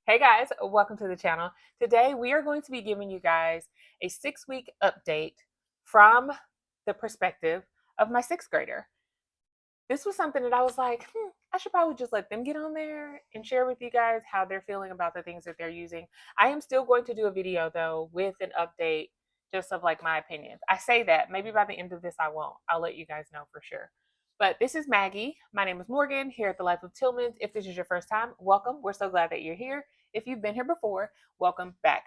Hey guys, welcome to the channel. Today we are going to be giving you guys a 6-week update from the perspective of my 6th grader. This was something that I was like, I should probably just let them get on there and share with you guys how they're feeling about the things that they're using. I am still going to do a video though with an update just of like my opinions. I say that maybe by the end of this I won't. I'll let you guys know for sure. But this is Maggie. My name is Morgan here at the Life of Tillmans. If this is your first time, welcome. We're so glad that you're here. If you've been here before, welcome back.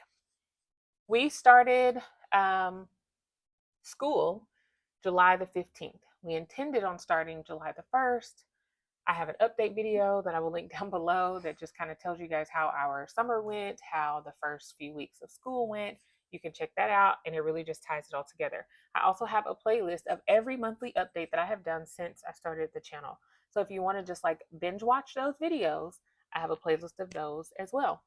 We started school July the 15th. We intended on starting July the 1st. I have an update video that I will link down below that just kind of tells you guys how our summer went, how the first few weeks of school went. You can check that out, and it really just ties it all together. I also have a playlist of every monthly update that I have done since I started the channel. So if you want to just like binge watch those videos, I have a playlist of those as well.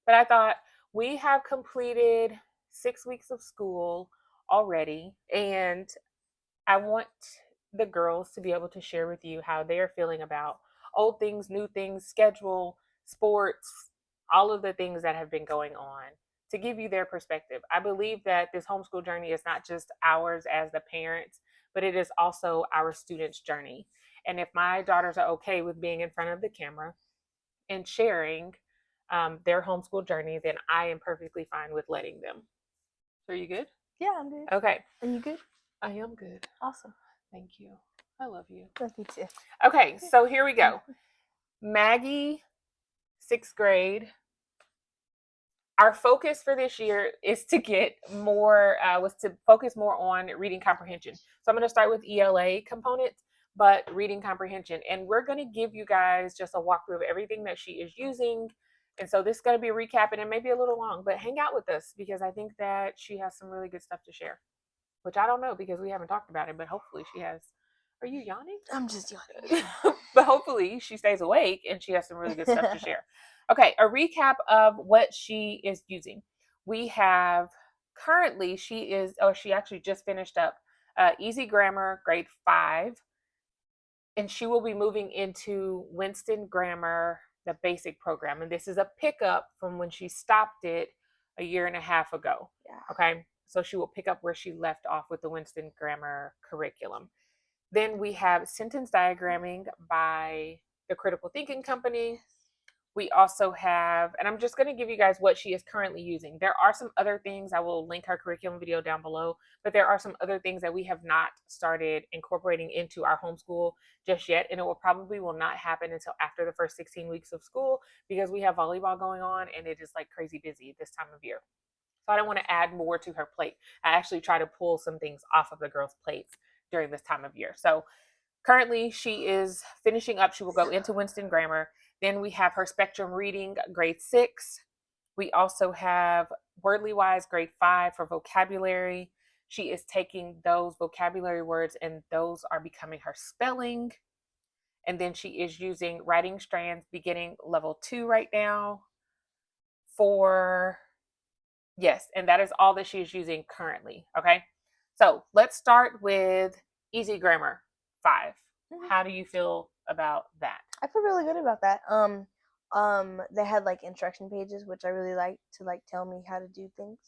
But I thought we have completed 6 weeks of school already, and I want the girls to be able to share with you how they are feeling about old things, new things, schedule, sports, all of the things that have been going on, to give you their perspective. I believe that this homeschool journey is not just ours as the parents, but it is also our students' journey. And if my daughters are okay with being in front of the camera and sharing their homeschool journey, then I am perfectly fine with letting them. So, are you good? Yeah, I'm good. Okay. Are you good? I am good. Awesome. Thank you. I love you. Love you too. Okay, so here we go. Maggie, 6th grade. Our focus for this year is to get more, was to focus more on reading comprehension. So I'm going to start with ELA components, but reading comprehension. And we're going to give you guys just a walkthrough of everything that she is using. And so this is going to be a recap, and it may be a little long, but hang out with us because I think that she has some really good stuff to share, which I don't know because we haven't talked about it, but hopefully she has. Are you yawning? I'm just yawning. But hopefully she stays awake and she has some really good stuff to share. Okay, a recap of what she is using. We have currently, she actually just finished up Easy Grammar grade 5, and she will be moving into Winston Grammar, the basic program. And this is a pickup from when she stopped it a year and a half ago. Yeah. Okay, so she will pick up where she left off with the Winston Grammar curriculum. Then we have sentence diagramming by the Critical Thinking Company. We also have, and I'm just going to give you guys what she is currently using. There are some other things, I will link her curriculum video down below, but there are some other things that we have not started incorporating into our homeschool just yet. And it will not happen until after the first 16 weeks of school because we have volleyball going on and it is like crazy busy this time of year. So I don't want to add more to her plate. I actually try to pull some things off of the girls' plates during this time of year. So currently she is finishing up. She will go into Winston Grammar. Then we have her spectrum reading grade 6. We also have Wordly Wise grade 5 for vocabulary. She is taking those vocabulary words and those are becoming her spelling. And then she is using Writing Strands beginning level 2 right now for, yes, and that is all that she is using currently. Okay. So let's start with Easy Grammar 5. How do you feel about that? I feel really good about that. They had like instruction pages, which I really like to like tell me how to do things.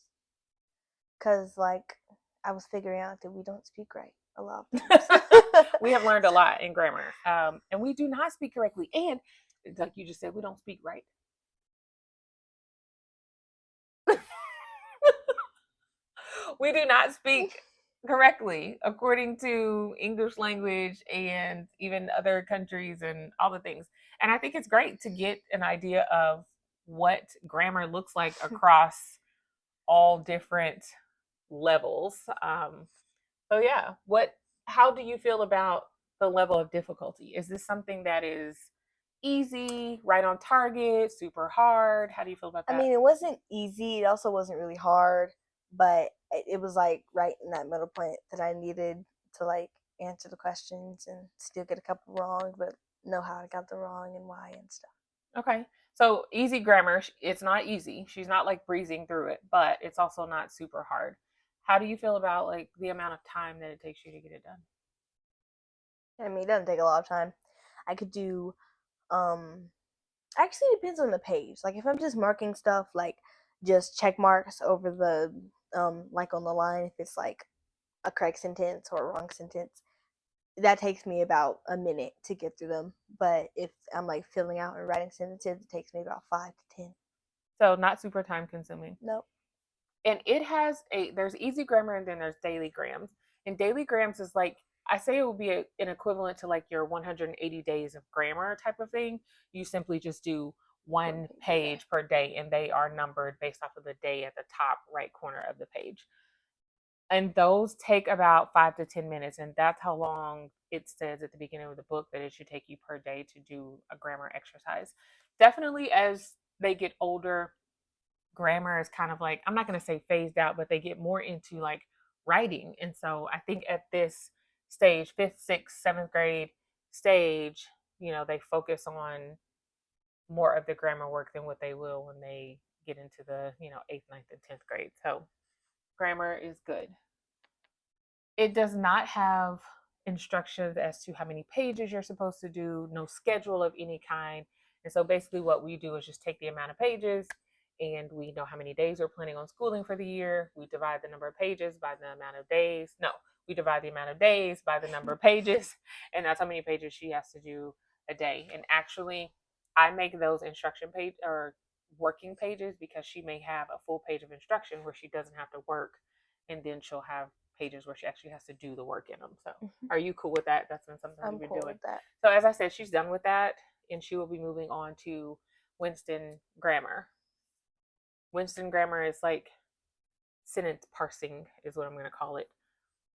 Cause like I was figuring out that we don't speak right a lot of times. We have learned a lot in grammar, and we do not speak correctly. And like you just said, we don't speak right. We do not speak correctly according to English language and even other countries and all the things. And I think it's great to get an idea of what grammar looks like across all different levels. So yeah, how do you feel about the level of difficulty? Is this something that is easy, right on target, super hard? How do you feel about that? I mean, it wasn't easy. It also wasn't really hard, but it was like right in that middle point that I needed to like answer the questions and still get a couple wrong, but know how I got the wrong and why and stuff. Okay. So easy grammar, it's not easy. She's not like breezing through it, but it's also not super hard. How do you feel about like the amount of time that it takes you to get it done? I mean, it doesn't take a lot of time. I could do Actually, it depends on the page. Like if I'm just marking stuff, like just check marks over the like on the line, if it's like a correct sentence or a wrong sentence, that takes me about a minute to get through them. But if I'm like filling out and writing sentences, it takes me about 5 to 10. So not super time consuming. Nope. And it has there's easy grammar and then there's daily grams. And daily grams is like, I say it would be an equivalent to like your 180 days of grammar type of thing. You simply just do one page per day, and they are numbered based off of the day at the top right corner of the page. And those take about 5 to 10 minutes, and that's how long it says at the beginning of the book that it should take you per day to do a grammar exercise. Definitely as they get older, grammar is kind of like, I'm not going to say phased out, but they get more into like writing. And so I think at this stage, fifth, sixth, seventh grade stage, they focus on more of the grammar work than what they will when they get into the, eighth, ninth, and 10th grade. So grammar is good. It does not have instructions as to how many pages you're supposed to do, no schedule of any kind. And so basically, what we do is just take the amount of pages, and we know how many days we're planning on schooling for the year. We divide the number of pages by the amount of days. No, we divide the amount of days by the number of pages, and that's how many pages she has to do a day. And actually, I make those instruction page or working pages because she may have a full page of instruction where she doesn't have to work, and then she'll have pages where she actually has to do the work in them. So, are you cool with that? That's been something I'm you've been cool doing. with that. So, as I said, she's done with that, and she will be moving on to Winston grammar. Winston grammar is like sentence parsing, is what I'm going to call it,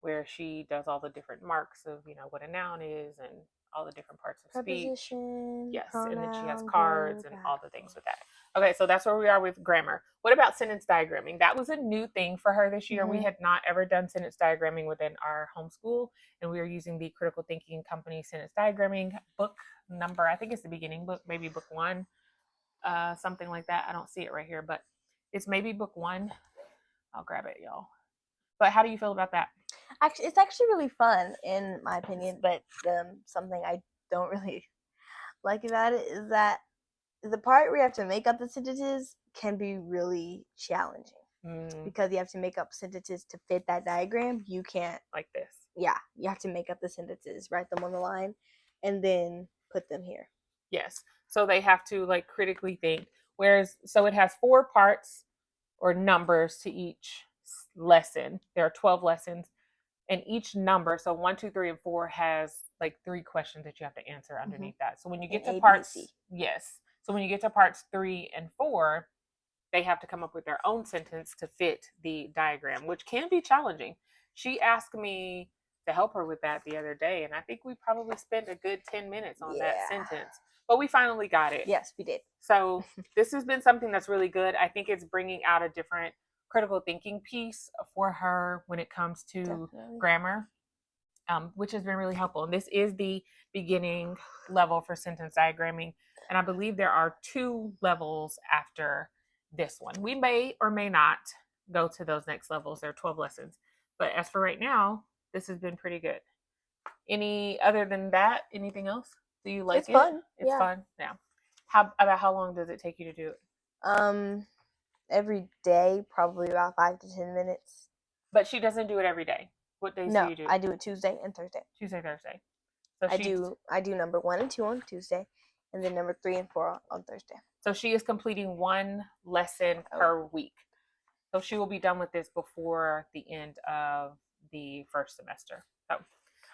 where she does all the different marks of what a noun is and all the different parts of speech. Preposition, Yes, pronoun, and then she has cards verb, and all the things with that. Okay, so that's where we are with grammar. What about sentence diagramming? That was a new thing for her this year. We had not ever done sentence diagramming within our homeschool, and we are using the Critical Thinking Company sentence diagramming book number. I think it's the beginning book, maybe book one, something like that. I don't see it right here, but it's maybe book one. I'll grab it, y'all. But how do you feel about that? Actually, it's actually really fun in my opinion, but something I don't really like about it is that the part where you have to make up the sentences can be really challenging because you have to make up sentences to fit that diagram. You can't like this. Yeah, you have to make up the sentences, write them on the line, and then put them here. Yes. So they have to like critically think. Whereas, so it has 4 parts or numbers to each lesson. There are 12 lessons, and each number, so 1, 2, 3, and 4, has like 3 questions that you have to answer underneath that. So when you get to parts, yes. So when you get to parts 3 and 4, they have to come up with their own sentence to fit the diagram, which can be challenging. She asked me to help her with that the other day, and I think we probably spent a good 10 minutes on that sentence. But we finally got it. Yes, we did. So this has been something that's really good. I think it's bringing out a different critical thinking piece for her when it comes to grammar, which has been really helpful. And this is the beginning level for sentence diagramming. And I believe there are 2 levels after this one. We may or may not go to those next levels. There are 12 lessons. But as for right now, this has been pretty good. Any other than that, anything else? Do you like it? It's fun. It's fun. Yeah. How long does it take you to do it? Every day, probably about 5 to 10 minutes. But she doesn't do it every day. What days do you do? I do it Tuesday and Thursday. Tuesday, Thursday. So I do number 1 and 2 on Tuesday, and then number 3 and 4 on Thursday. So she is completing 1 lesson per week. So she will be done with this before the end of the first semester. So,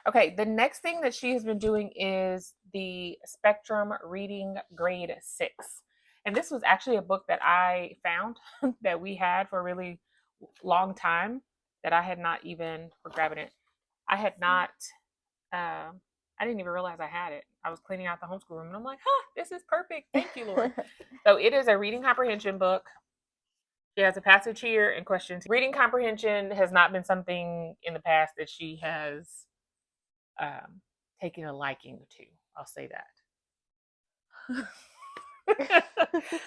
okay, the next thing that she has been doing is the Spectrum Reading Grade 6. And this was actually a book that I found that we had for a really long time that I had not even, we're grabbing it. I had not, I didn't even realize I had it. I was cleaning out the homeschool room and I'm like, this is perfect. Thank you, Lord. So it is a reading comprehension book. She has a passage here and questions. Reading comprehension has not been something in the past that she has taken a liking to. I'll say that.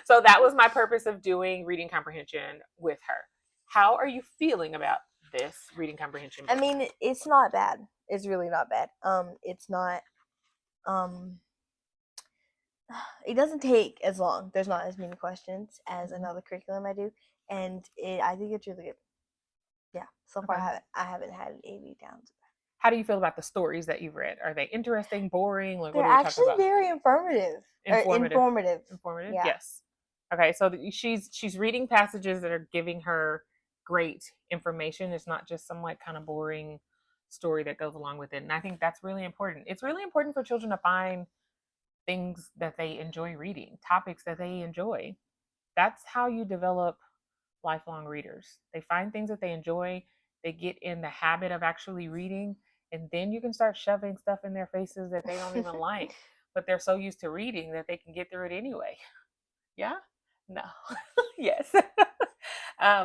So that was my purpose of doing reading comprehension with her. How are you feeling about this reading comprehension book? I mean, it's not bad. It's really not bad. It's not it doesn't take as long. There's not as many questions as another curriculum I do, and I think it's really good. Yeah, so far Okay. I haven't had an 80 down. How do you feel about the stories that you've read? Are they interesting, boring? Like, what They're are we talking actually about? very informative. Informative. Informative. Informative? Yeah. Yes. Okay, so she's reading passages that are giving her great information. It's not just some like kind of boring story that goes along with it. And I think that's really important. It's really important for children to find things that they enjoy reading, topics that they enjoy. That's how you develop lifelong readers. They find things that they enjoy, they get in the habit of actually reading, and then you can start shoving stuff in their faces that they don't even like, but they're so used to reading that they can get through it anyway. Yeah? No. Yes.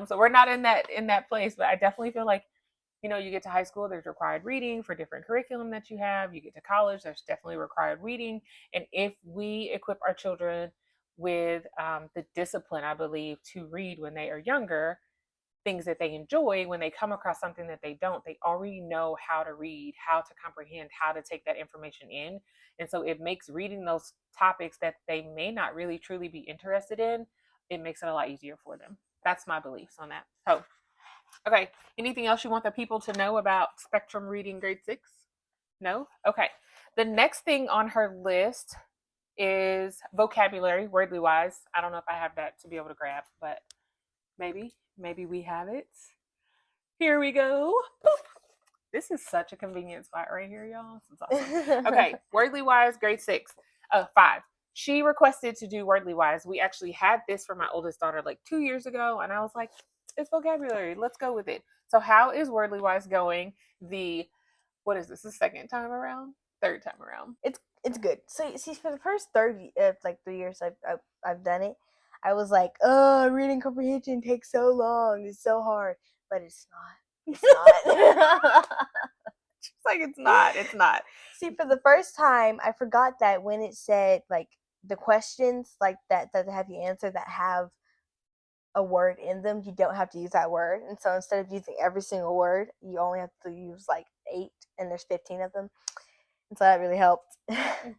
So we're not in that place, but I definitely feel like you get to high school, there's required reading for different curriculum that you have. You get to college, there's definitely required reading. And if we equip our children with the discipline, I believe, to read when they are younger, things that they enjoy, when they come across something that they don't, they already know how to read, how to comprehend, how to take that information in. And so it makes reading those topics that they may not really truly be interested in, it makes it a lot easier for them. That's my beliefs on that. So, okay. Anything else you want the people to know about Spectrum Reading Grade 6? No? Okay. The next thing on her list is vocabulary, wordly wise. I don't know if I have that to be able to grab, but maybe we have it. Here we go. This is such a convenient spot right here, y'all. This is awesome. Okay, wordly wise, grade 6, 5. She requested to do wordly wise. We actually had this for my oldest daughter like 2 years ago, and I was like, it's vocabulary. Let's go with it. So, how is wordly wise going? What is this? The second time around? Third time around? It's good. So see, for the first 3 years I've done it, I was like, oh, reading comprehension takes so long. It's so hard, but it's not. It's not. She's like, it's not. It's not. See, for the first time, I forgot that when it said like the questions like that have you answer that have a word in them, you don't have to use that word. And so instead of using every single word, you only have to use like 8, and there's 15 of them. And so that really helped.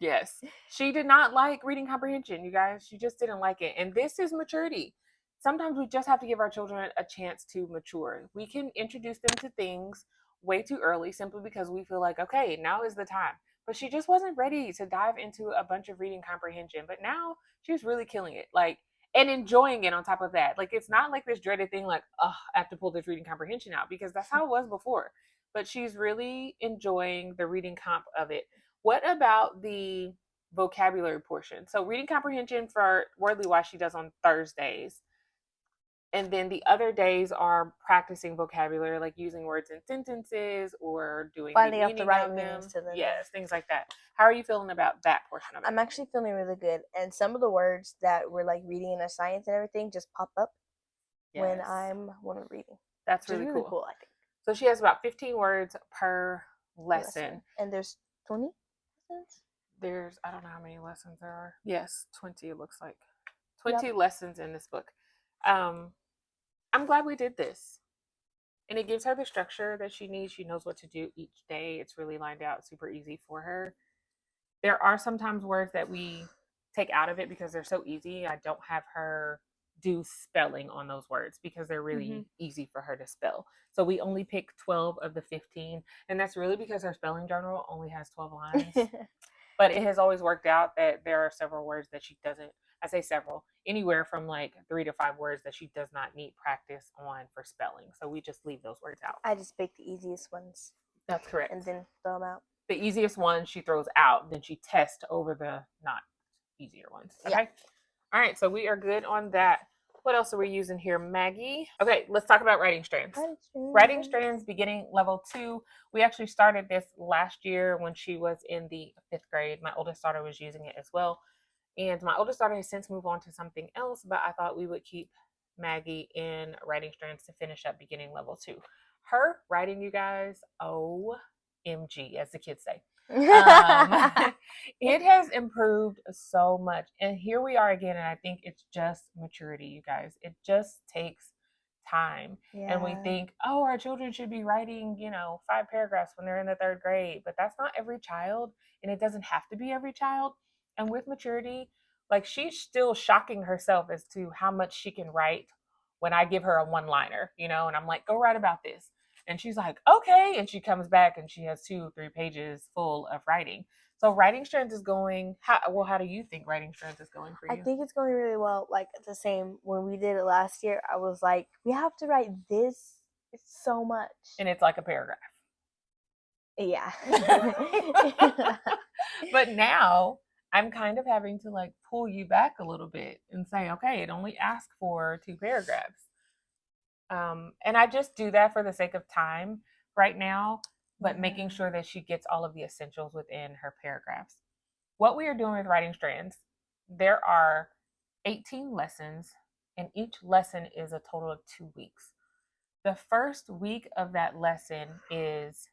Yes. She did not like reading comprehension, you guys. She just didn't like it. And this is maturity. Sometimes we just have to give our children a chance to mature. We can introduce them to things way too early simply because we feel like, okay, now is the time. But she just wasn't ready to dive into a bunch of reading comprehension. But now she's really killing it. Like, and enjoying it on top of that. Like, it's not like this dreaded thing, like, oh, I have to pull this reading comprehension out because that's how it was before. But she's really enjoying the reading comp of it. What about the vocabulary portion? So reading comprehension for wordly wise she does on Thursdays. And then the other days are practicing vocabulary, like using words in sentences or doing the Finding out the meaning right of them. meanings to them. Yes, things like that. How are you feeling about that portion of it? I'm actually feeling really good. And some of the words that we're like reading in our science and everything just pop up when Yes. I'm reading. That's Which is really really cool. cool, I think. So she has about 15 words per lesson. And there's 20 lessons? I don't know how many lessons there are. Yes, 20 it looks like. 20 lessons in this book. I'm glad we did this. And it gives her the structure that she needs. She knows what to do each day. It's really lined out super easy for her. There are sometimes words that we take out of it because they're so easy. I don't have her do spelling on those words because they're really easy for her to spell. So we only pick 12 of the 15. And that's really because her spelling journal only has 12 lines. But it has always worked out that there are several words that she doesn't, I say several, anywhere from like 3 to 5 words that she does not need practice on for spelling. So we just leave those words out. I just pick the easiest ones. That's correct. And then throw them out. The easiest ones she throws out, then she tests over the not easier ones. Okay. Yeah. All right. So we are good on that. What else are we using here, Maggie? Okay, let's talk about writing strands. Writing strands beginning level 2. We actually started this last year when she was in the 5th grade. My oldest daughter was using it as well. And my oldest daughter has since moved on to something else, but I thought we would keep Maggie in writing strands to finish up beginning level 2. Her writing, you guys, OMG, as the kids say. It has improved so much. And here we are again, and I think it's just maturity, you guys. It just takes time. Yeah. And we think, oh, our children should be writing, 5 paragraphs when they're in the 3rd grade. But that's not every child, and it doesn't have to be every child. And with maturity, like she's still shocking herself as to how much she can write when I give her a one liner, you know, and I'm like, go write about this. And she's like, okay. And she comes back and she has 2 or 3 pages full of writing. So writing strength is going, how do you think writing strength is going for I you? think it's going really well. Like the same when we did it last year, I was like, we have to write this. It's so much. And it's like a paragraph. Yeah. But now I'm kind of having to like pull you back a little bit and say, okay, it only asks for 2 paragraphs. And I just do that for the sake of time right now, but making sure that she gets all of the essentials within her paragraphs. What we are doing with writing strands, there are 18 lessons, and each lesson is a total of 2 weeks. The first week of that lesson is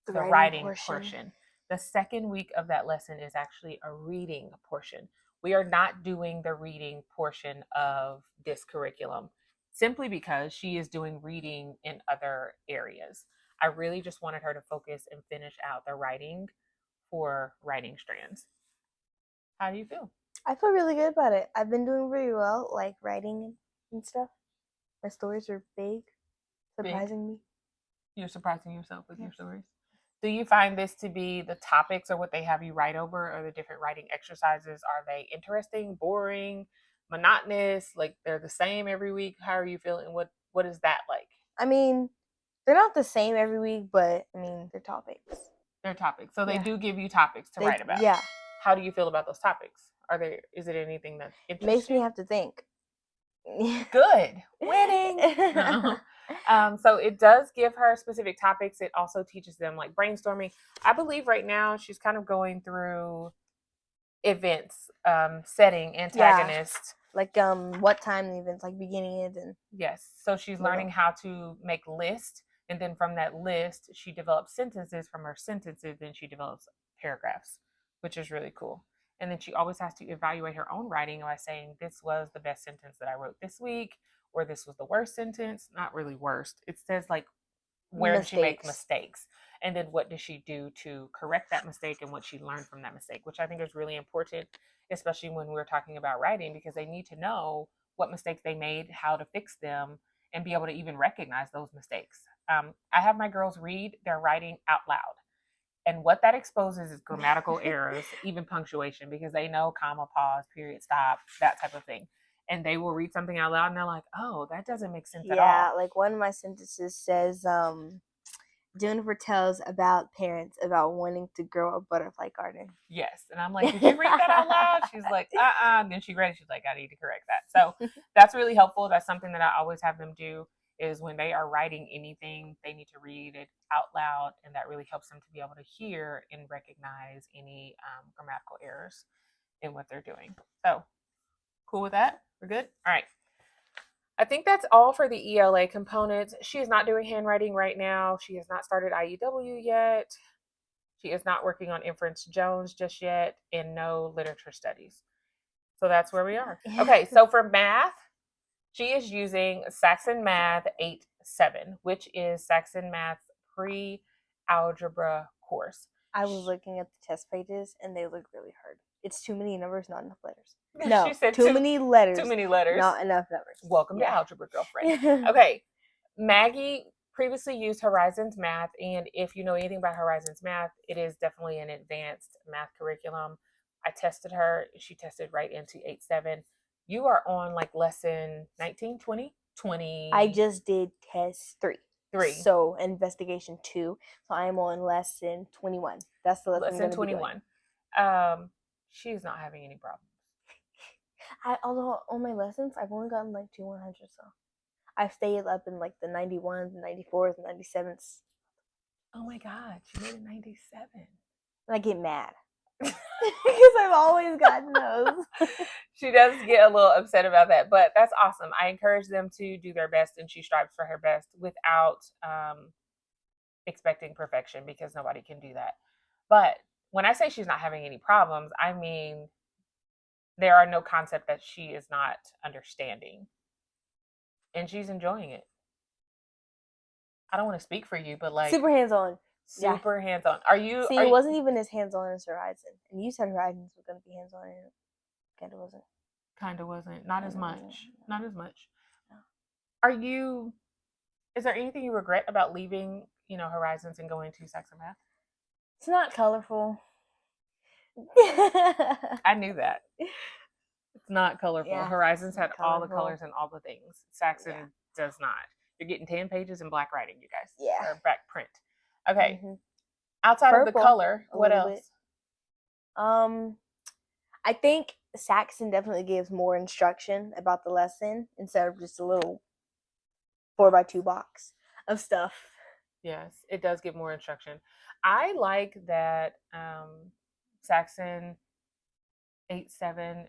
the writing portion. The second week of that lesson is actually a reading portion. We are not doing the reading portion of this curriculum simply because she is doing reading in other areas. I really just wanted her to focus and finish out the writing for writing strands. How do you feel? I feel really good about it. I've been doing really well, like writing and stuff. My stories are big, surprising me. You're surprising yourself with your stories. Do you find this to be the topics or what they have you write over, or the different writing exercises? Are they interesting, boring, monotonous? Like they're the same every week? How are you feeling? What is that like? I mean, they're not the same every week, but I mean, they're topics. They're topics. So they Yeah. do give you topics to write about. Yeah. How do you feel about those topics? Is it anything that interests Makes me you? have to think. Good. Winning. So it does give her specific topics. It also teaches them like brainstorming. I believe right now she's kind of going through events, setting, antagonist. Like what time the events, like beginning it and Yes. So she's learning how to make lists. And then from that list, she develops sentences. From her sentences, then she develops paragraphs, which is really cool. And then she always has to evaluate her own writing by saying, this was the best sentence that I wrote this week, or this was the worst sentence. Not really worst. It says like, where did she make mistakes? And then what did she do to correct that mistake and what she learned from that mistake, which I think is really important, especially when we're talking about writing, because they need to know what mistakes they made, how to fix them, and be able to even recognize those mistakes. I have my girls read their writing out loud. And what that exposes is grammatical errors, even punctuation, because they know comma, pause, period, stop, that type of thing. And they will read something out loud and they're like, oh, that doesn't make sense at all. Yeah, like one of my sentences says, Jennifer tells about parents about wanting to grow a butterfly garden. Yes. And I'm like, did you read that out loud? She's like, And then she read it. She's like, I need to correct that. So that's really helpful. That's something that I always have them do, is when they are writing anything, they need to read it out loud. And that really helps them to be able to hear and recognize any grammatical errors in what they're doing. So cool with that? We're good? All right. I think that's all for the ELA components. She is not doing handwriting right now. She has not started IEW yet. She is not working on Inference Jones just yet, and no literature studies. So that's where we are. Okay, so for math, she is using Saxon Math 8-7, which is Saxon Math's pre-algebra course. I was looking at the test pages and they look really hard. It's too many numbers, not enough letters. No, she said too many letters. Too many letters. Not enough numbers. Welcome to Algebra, girlfriend. Okay, Maggie previously used Horizons Math, and if you know anything about Horizons Math, it is definitely an advanced math curriculum. I tested her. She tested right into 8-7. You are on like lesson 19, 20, 20. I just did test 3. So investigation 2. So I'm on lesson 21. That's the lesson 21. She's not having any problems. Although on my lessons, I've only gotten like 2 100s. So I've stayed up in like the 91s, 94s, and 97s. Oh my God, she made a 97. And I get mad. Because I've always gotten those. She does get a little upset about that, but that's awesome. I encourage them to do their best, and she strives for her best without expecting perfection, because nobody can do that. But when I say she's not having any problems, I mean there are no concept that she is not understanding, and she's enjoying it. I don't want to speak for you, but like super hands-on. Yeah. Super hands-on. Are you? See, it wasn't even as hands-on as Horizon. And you said Horizons were going to be hands-on, and it kind of wasn't. Kind of wasn't. Not as much. Not as much. No. Are you? Is there anything you regret about leaving, Horizons and going to Saxon Math? It's not colorful. I knew that. It's not colorful. Yeah, Horizons not had all the colorful. colors and all the things. Saxon Yeah. does not. You're getting 10 pages in black writing, you guys. Yeah. Or black print. Okay. Mhm. Outside of the Purple, color, a what little else? bit. I think Saxon definitely gives more instruction about the lesson instead of just a little 4x2 box of stuff. Yes, it does give more instruction. I like that Saxon 8-7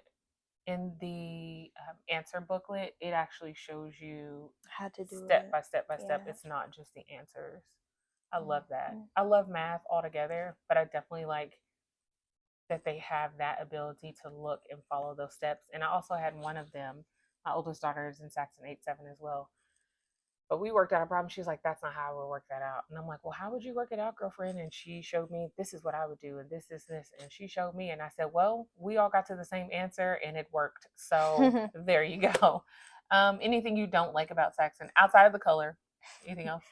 in the answer booklet, it actually shows you How to do step it. by step by step. Yeah. It's not just the answers. I love that. I love math altogether, but I definitely like that they have that ability to look and follow those steps. And I also had one of them, my oldest daughter is in Saxon 8-7 as well. But we worked out a problem. She's like, that's not how I would work that out. And I'm like, well, how would you work it out, girlfriend? And she showed me, this is what I would do. And this. And she showed me. And I said, well, we all got to the same answer and it worked. So there you go. Anything you don't like about Saxon outside of the color? Anything else?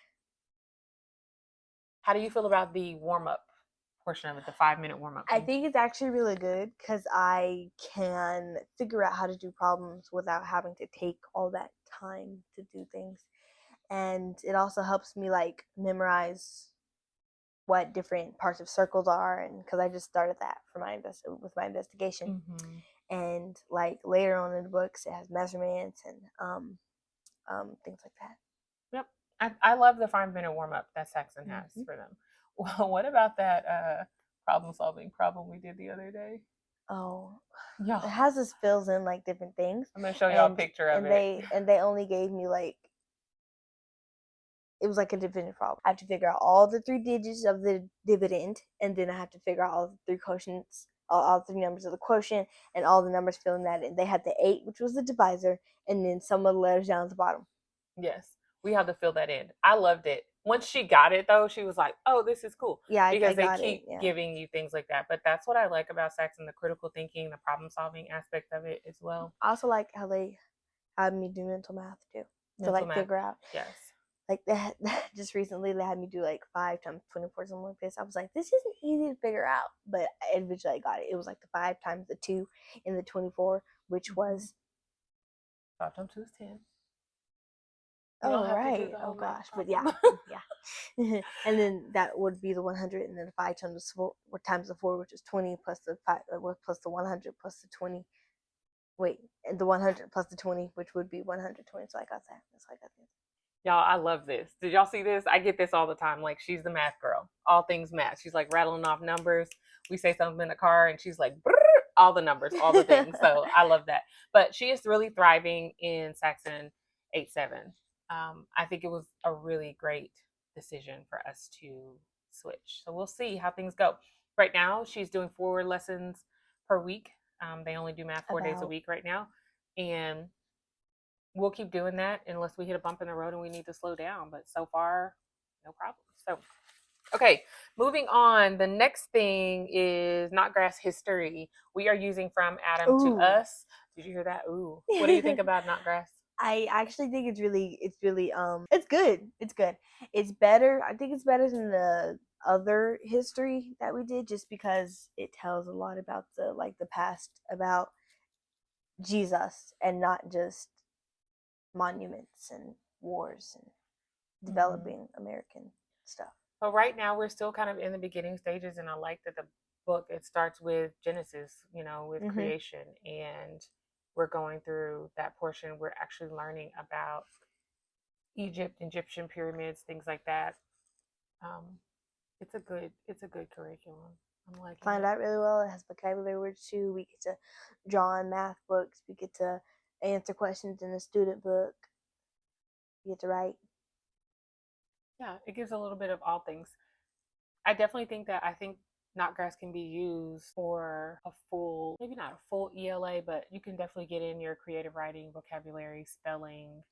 How do you feel about the warm up portion of it, the 5-minute warm up? I think it's actually really good because I can figure out how to do problems without having to take all that time to do things. And it also helps me like memorize what different parts of circles are, and because I just started that for with my investigation. Mm-hmm. And like later on in the books, it has measurements and things like that. Yep, I love the 5-minute warm up that Saxon has for them. Well, what about that problem solving problem we did the other day? Oh, Yeah, it has this fills in like different things. I'm gonna show y'all a picture of it. They only gave me like, it was like a division problem. I have to figure out all the 3 digits of the dividend, and then I have to figure out all the 3 quotients, all 3 numbers of the quotient, and all the numbers filling that in. They had the 8, which was the divisor, and then some of the letters down at the bottom. Yes, we had to fill that in. I loved it. Once she got it, though, she was like, "Oh, this is cool." Yeah, because they got keep it. Yeah. giving you things like that. But that's what I like about Saxon, the critical thinking, the problem solving aspect of it as well. I also like how they had me do mental math too, to like figure out. Yes. Like that, just recently they had me do like 5 times 24, something like this. I was like, this isn't easy to figure out, but eventually I got it. It was like the 5 times the 2 in the 24, which was 5 times 2 is 10. Oh right. Oh gosh. But yeah, yeah. And then that would be the 100, and then the 5 times the 4, which is 20, plus the 5 plus the 100 plus the 20. Wait, and the 100 plus the 20, which would be 120. So I got that. That's how I got that. Y'all, I love this. Did y'all see this? I get this all the time. Like, she's the math girl. All things math. She's like rattling off numbers. We say something in the car and she's like, all the numbers, all the things. So I love that. But she is really thriving in Saxon 8-7. I think it was a really great decision for us to switch. So we'll see how things go. Right now, she's doing 4 lessons per week. They only do math 4 days a week right now. And we'll keep doing that unless we hit a bump in the road and we need to slow down. But so far, no problem. So, okay, moving on. The next thing is Not Grass history. We are using From Adam to Us. Did you hear that? Ooh. What do you think about Not Grass? I actually think it's really it's good. It's good. It's better. I think it's better than the other history that we did, just because it tells a lot about the past, about Jesus, and not just monuments and wars and developing American stuff. But right now we're still kind of in the beginning stages, and I like that the book, it starts with Genesis, with creation, and we're going through that portion. We're actually learning about Egyptian pyramids, things like that. It's a good curriculum. I'm like, find out really well. It has vocabulary words too. We get to draw in math books. We get to answer questions in a student book. You get to write. Yeah, it gives a little bit of all things. I definitely think Not Grass can be used for a full, maybe not a full ELA, but you can definitely get in your creative writing, vocabulary, spelling,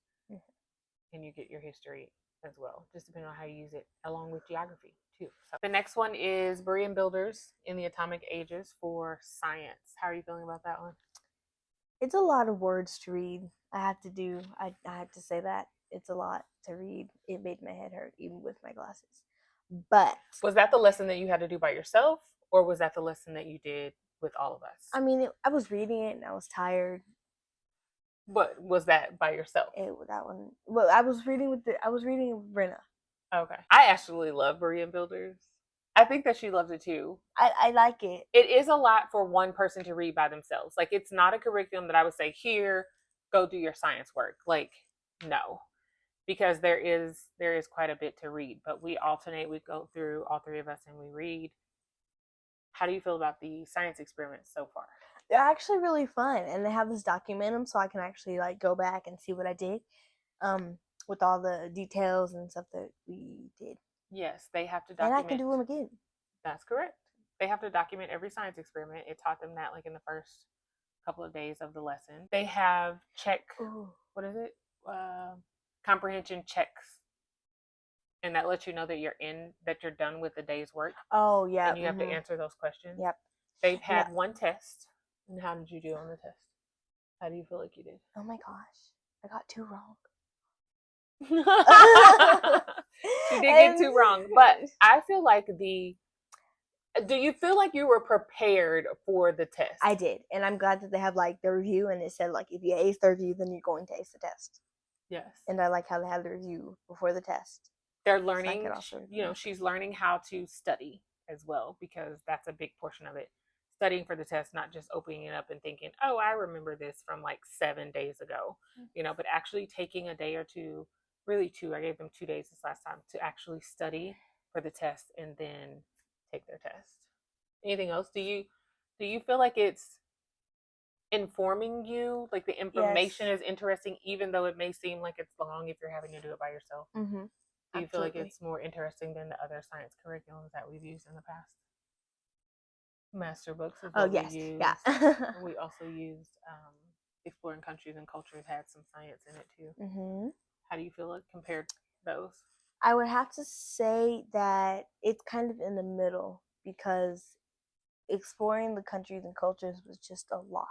and you get your history as well, just depending on how you use it, along with geography too. So the next one is Berean Builders in the Atomic Ages for science. How are you feeling about that one? It's a lot of words to read. I have to say that. It's a lot to read. It made my head hurt, even with my glasses. But Was that the lesson that you had to do by yourself, or was that the lesson that you did with all of us? I mean, I was reading it and I was tired. But was that by yourself? That one. Well, I was reading with Brenna. Okay. I actually love Berean Builders. I think that she loves it too. I like it. It is a lot for one person to read by themselves. Like, it's not a curriculum that I would say, here, go do your science work. Like, no. Because there is quite a bit to read. But we alternate, we go through, all three of us, and we read. How do you feel about the science experiments so far? They're actually really fun, and they have this document them, so I can actually like go back and see what I did, with all the details and stuff that we did. Yes, they have to document. And I can do them again. That's correct. They have to document every science experiment. It taught them that like in the first couple of days of the lesson. They have what is it? Comprehension checks. And that lets you know that you're done with the day's work. Oh, yeah. And you have to answer those questions. Yep. They've had one test. And how did you do on the test? How do you feel like you did? Oh my gosh. I got 2 wrong. She did get 2 wrong. But I feel like do you feel like you were prepared for the test? I did. And I'm glad that they have like the review, and it said like if you ace the review, then you're going to ace the test. Yes. And I like how they have the review before the test. They're learning, she's learning how to study as well, because that's a big portion of it. Studying for the test, not just opening it up and thinking, oh, I remember this from like 7 days ago, but actually taking a day or two, really 2. I gave them 2 days this last time to actually study for the test and then take their test. Anything else? Do you feel like it's informing you? Like the information is interesting, even though it may seem like it's long if you're having to do it by yourself? Mm-hmm. Do you feel like it's more interesting than the other science curriculums that we've used in the past? Master books is what we used. Yeah. We also used Exploring Countries and Cultures, had some science in it too. Mm-hmm. How do you feel it compared to those? I would have to say that it's kind of in the middle, because Exploring the Countries and Cultures was just a lot.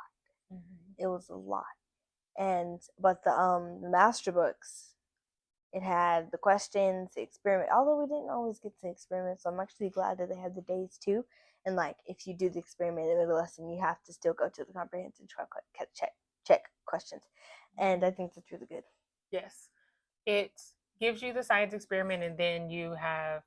Mm-hmm. It was a lot. But the master books, it had the questions, the experiment, although we didn't always get to experiment, so I'm actually glad that they had the days too. And like, if you do the experiment in the lesson, you have to still go to the comprehension check questions. And I think that's really good. Yes. It gives you the science experiment, and then you have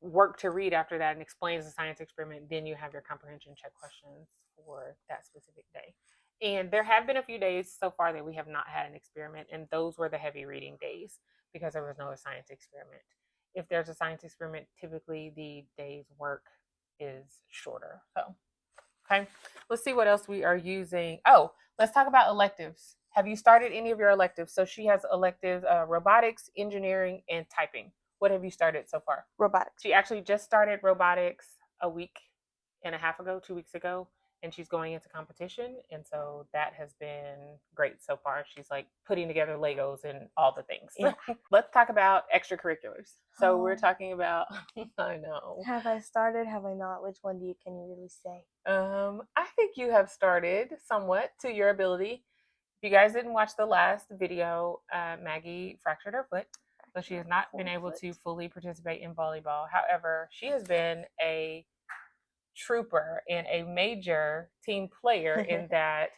work to read after that and explains the science experiment. Then you have your comprehension check questions for that specific day. And there have been a few days so far that we have not had an experiment, and those were the heavy reading days because there was no science experiment. If there's a science experiment, typically the day's work is shorter. So, okay, let's see what else we are using. Oh, let's talk about electives. Have you started any of your electives? So she has electives, robotics, engineering, and typing. What have you started so far? Robotics. She actually just started robotics a week and a half ago, 2 weeks ago. And she's going into competition. And so that has been great so far. She's like putting together Legos and all the things. Yeah. Let's talk about extracurriculars. So we're talking about, I know. Have I started? Have I not? Which one can you really say? I think you have started somewhat to your ability. If you guys didn't watch the last video, Maggie fractured her foot. So she has not been able to fully participate in volleyball. However, she has been a trooper and a major team player in that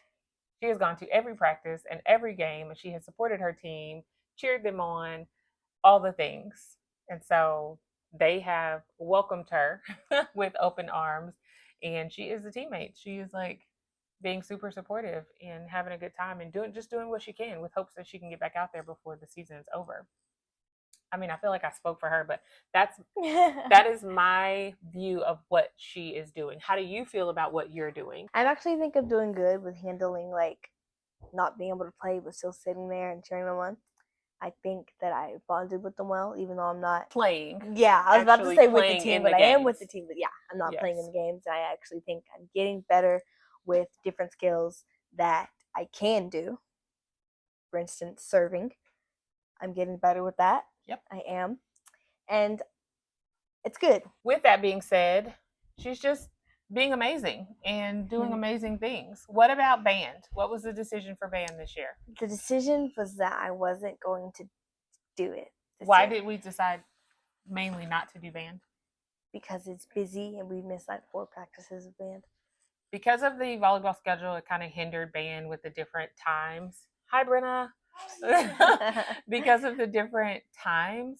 she has gone to every practice and every game, and she has supported her team, cheered them on, all the things. And so they have welcomed her with open arms, and she is a teammate. She is like being super supportive and having a good time and doing what she can with hopes that she can get back out there before the season is over. I mean, I feel like I spoke for her, but that is my view of what she is doing. How do you feel about what you're doing? I actually think I'm doing good with handling like not being able to play but still sitting there and cheering them on. I think that I bonded with them well, even though I'm not playing. Yeah, I was about to say with the team, but I am with the team. But yeah, I'm not playing in the games. I actually think I'm getting better with different skills that I can do. For instance, serving. I'm getting better with that. Yep. I am. And it's good. With that being said, she's just being amazing and doing amazing things. What about band? What was the decision for band this year? The decision was that I wasn't going to do it. Why did we decide mainly not to do band? Because it's busy and we missed like 4 practices of band. Because of the volleyball schedule, it kind of hindered band with the different times. Hi, Brenna. Because of the different times.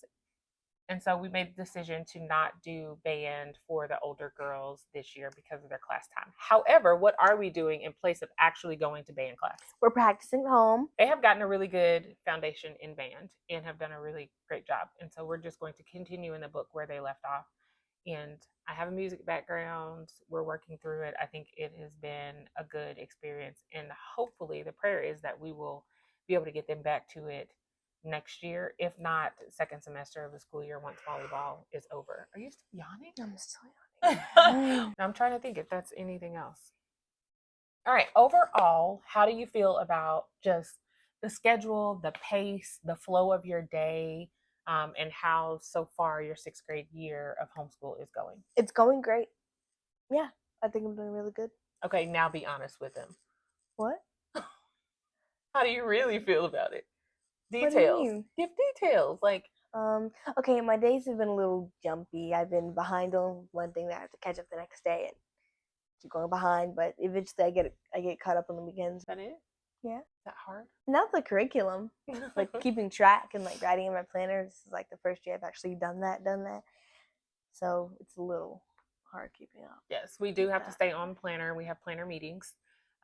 And so we made the decision to not do band for the older girls this year because of their class time. However, what are we doing in place of actually going to band class? We're practicing at home. They have gotten a really good foundation in band and have done a really great job. And so we're just going to continue in the book where they left off. And I have a music background. We're working through it. I think it has been a good experience. And hopefully the prayer is that we will be able to get them back to it next year, if not second semester of the school year once volleyball is over. Are you still yawning? I'm still yawning. I'm trying to think if that's anything else. All right, overall, how do you feel about just the schedule, the pace, the flow of your day, and how so far your 6th grade year of homeschool is going? It's going great. Yeah, I think I'm doing really good. Okay, now be honest with them. What? How do you really feel about it? What do you Details. mean? Give details. Like, okay, my days have been a little jumpy. I've been behind on one thing that I have to catch up the next day and keep going behind, but eventually I get caught up on the weekends. is that it? Yeah. Is that hard? Not the curriculum, like keeping track and like writing in my planner. This is like the first year I've actually done that. So it's a little hard keeping up. Yes, we do have to stay on planner. We have planner meetings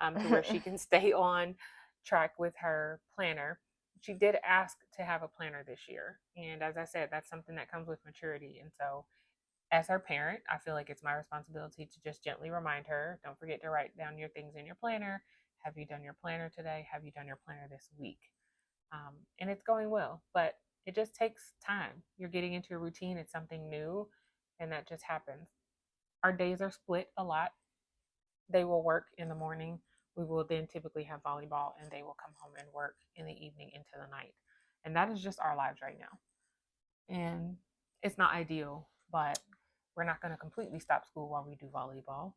to where she can stay on track with her planner. She did ask to have a planner this year. And as I said, that's something that comes with maturity. And so as her parent, I feel like it's my responsibility to just gently remind her, don't forget to write down your things in your planner. Have you done your planner today? Have you done your planner this week? And it's going well, but it just takes time. You're getting into a routine. It's something new, and that just happens. Our days are split a lot. They will work in the morning. We will then typically have volleyball, and they will come home and work in the evening into the night. And that is just our lives right now. And it's not ideal, but we're not going to completely stop school while we do volleyball.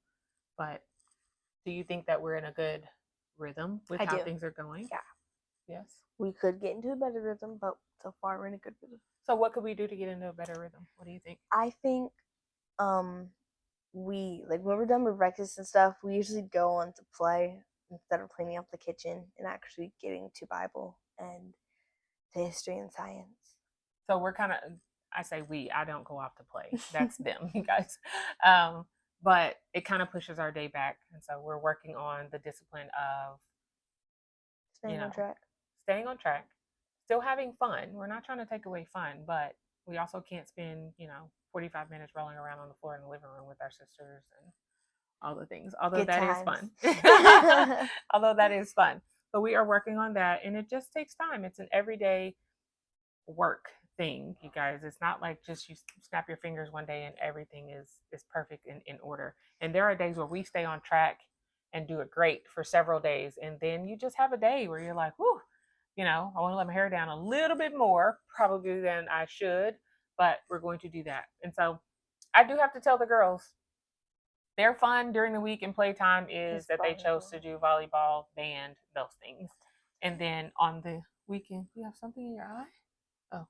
But do you think that we're in a good rhythm with how things are going? Yeah. Yes. We could get into a better rhythm, but so far we're in a good rhythm. So what could we do to get into a better rhythm? What do you think? I think we like when we're done with breakfast and stuff, we usually go on to play instead of cleaning up the kitchen and actually getting to Bible and to history and science. So we're kind of, I say we, I don't go off to play. That's them, guys. But it kind of pushes our day back. And so we're working on the discipline of staying on track. Staying on track, still having fun. We're not trying to take away fun, but we also can't spend, 45 minutes rolling around on the floor in the living room with our sisters and all the things. Although Good that times. is fun. Although that is fun. But we are working on that, and it just takes time. It's an everyday work thing, you guys. It's not like just you snap your fingers one day and everything is perfect and in order. And there are days where we stay on track and do it great for several days, and then you just have a day where you're like, whew, I want to let my hair down a little bit more probably than I should, but we're going to do that. And so I do have to tell the girls, their fun during the week and playtime is that they chose to do volleyball, band, those things. And then on the weekend, you have something in your eye? Oh.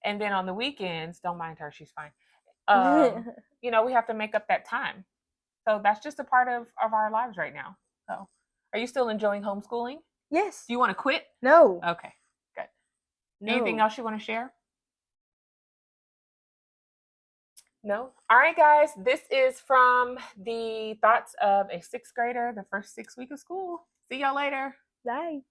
And then on the weekends, don't mind her, she's fine. We have to make up that time. So that's just a part of our lives right now. So are you still enjoying homeschooling? Yes. Do you want to quit? No. Okay, good. No. Anything else you want to share? No? All right, guys. This is from the thoughts of a 6th grader, the first 6 week of school. See y'all later. Bye.